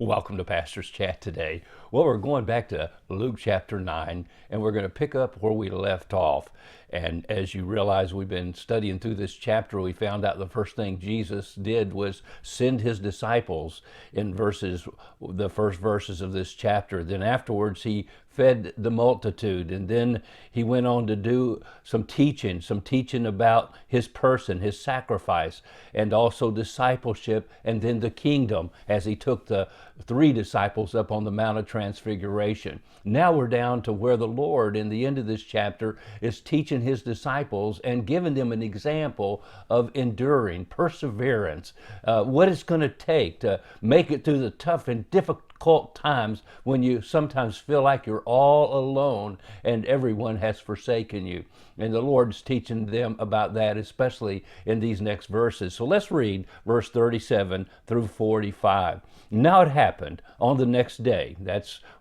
Welcome to Pastor's Chat today. Well, we're going back to Luke chapter 9, and we're going to pick up where we left off. And as you realize, we've been studying through this chapter. We found out the first thing Jesus did was send his disciples in the first verses of this chapter. Then afterwards, he fed the multitude, and then he went on to do some teaching about his person, his sacrifice, and also discipleship, and then the kingdom as he took the three disciples up on the Mount of Transfiguration. Now we're down to where the Lord, in the end of this chapter, is teaching his disciples and giving them an example of enduring, perseverance, what it's going to take to make it through the tough and difficult times when you sometimes feel like you're all alone and everyone has forsaken you. And the Lord's teaching them about that, especially in these next verses. So let's read verse 37 through 45. Now it happened on the next day,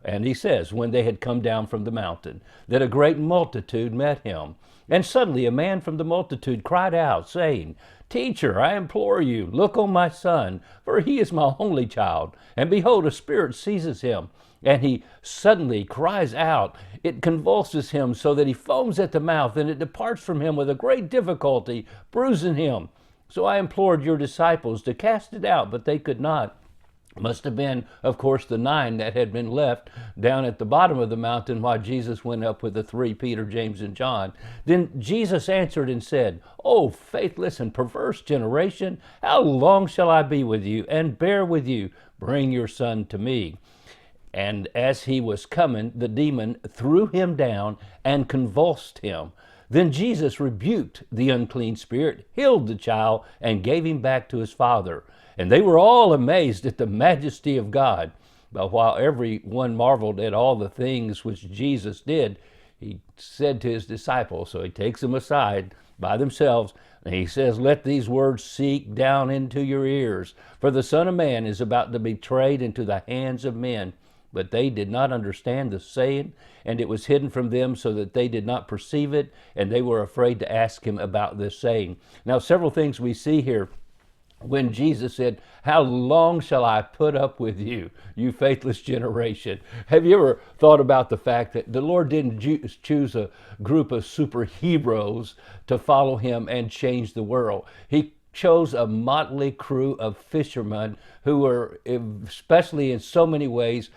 and he says, when they had come down from the mountain, that a great multitude met him. And suddenly a man from the multitude cried out, saying, Teacher, I implore you, look on my son, for he is my only child. And behold, a spirit seizes him, and he suddenly cries out. It convulses him so that he foams at the mouth, and it departs from him with a great difficulty, bruising him. So I implored your disciples to cast it out, but they could not. Must have been, of course, the 9 that had been left down at the bottom of the mountain while Jesus went up with the 3, Peter, James, and John. Then Jesus answered and said, O faithless and perverse generation, how long shall I be with you and bear with you? Bring your son to me. And as he was coming, the demon threw him down and convulsed him. Then Jesus rebuked the unclean spirit, healed the child, and gave him back to his father. And they were all amazed at the majesty of God. But while everyone marveled at all the things which Jesus did, he said to his disciples, so he takes them aside by themselves, and he says, Let these words sink down into your ears, for the Son of Man is about to be betrayed into the hands of men. But they did not understand the saying, and it was hidden from them so that they did not perceive it, and they were afraid to ask him about this saying. Now, several things we see here. When Jesus said, How long shall I put up with you, you faithless generation? Have you ever thought about the fact that the Lord didn't choose a group of superheroes to follow him and change the world? He chose a motley crew of fishermen who were, especially in so many ways,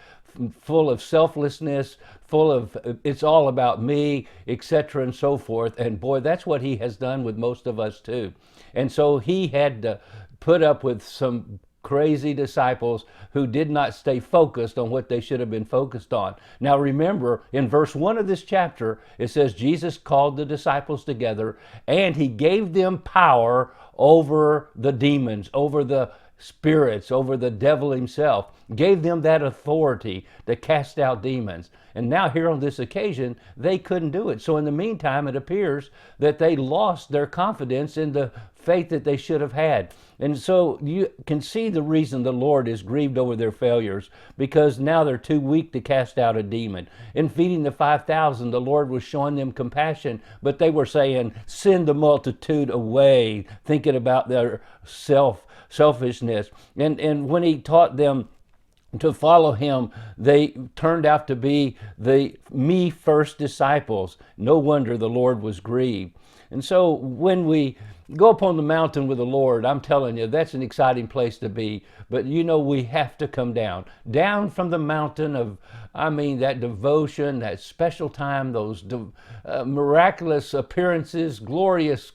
full of selflessness, full of it's all about me, etc. and so forth. And boy, that's what he has done with most of us too. And so he had to put up with some crazy disciples who did not stay focused on what they should have been focused on. Now remember, in verse 1 of this chapter, it says Jesus called the disciples together and he gave them power over the demons, over the spirits, over the devil himself, gave them that authority to cast out demons. And now here on this occasion, they couldn't do it. So in the meantime, it appears that they lost their confidence in the faith that they should have had. And so you can see the reason the Lord is grieved over their failures, because now they're too weak to cast out a demon. In feeding the 5,000, the Lord was showing them compassion, but they were saying, send the multitude away, thinking about their selfishness. And when he taught them to follow him, they turned out to be the me first disciples. No wonder the Lord was grieved. And so when we go up on the mountain with the Lord, I'm telling you, that's an exciting place to be. But you know, we have to come down from the mountain of, that devotion, that special time, those miraculous appearances, glorious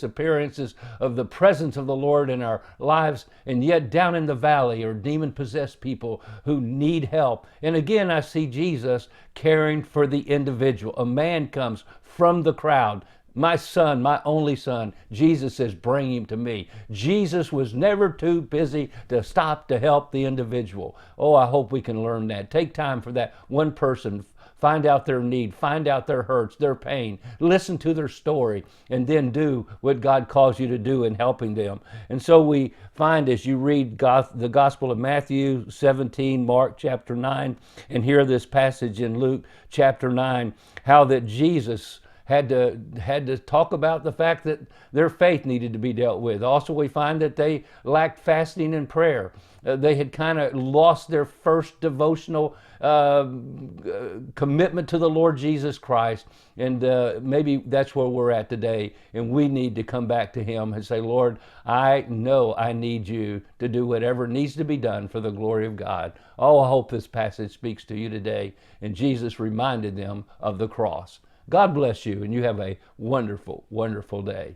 appearances of the presence of the Lord in our lives. And yet down in the valley are demon-possessed people who need help. And again, I see Jesus caring for the individual. A man comes from the crowd. My son, my only son, Jesus says, bring him to me. Jesus was never too busy to stop to help the individual. Oh, I hope we can learn that. Take time for that one person. Find out their need, find out their hurts, their pain, listen to their story, and then do what God calls you to do in helping them. And so we find, as you read the Gospel of Matthew 17, Mark chapter 9, and hear this passage in Luke chapter 9, how that Jesus had to talk about the fact that their faith needed to be dealt with. Also, we find that they lacked fasting and prayer. They had kind of lost their first devotional commitment to the Lord Jesus Christ. And maybe that's where we're at today. And we need to come back to Him and say, Lord, I know I need you to do whatever needs to be done for the glory of God. Oh, I hope this passage speaks to you today. And Jesus reminded them of the cross. God bless you, and you have a wonderful, wonderful day.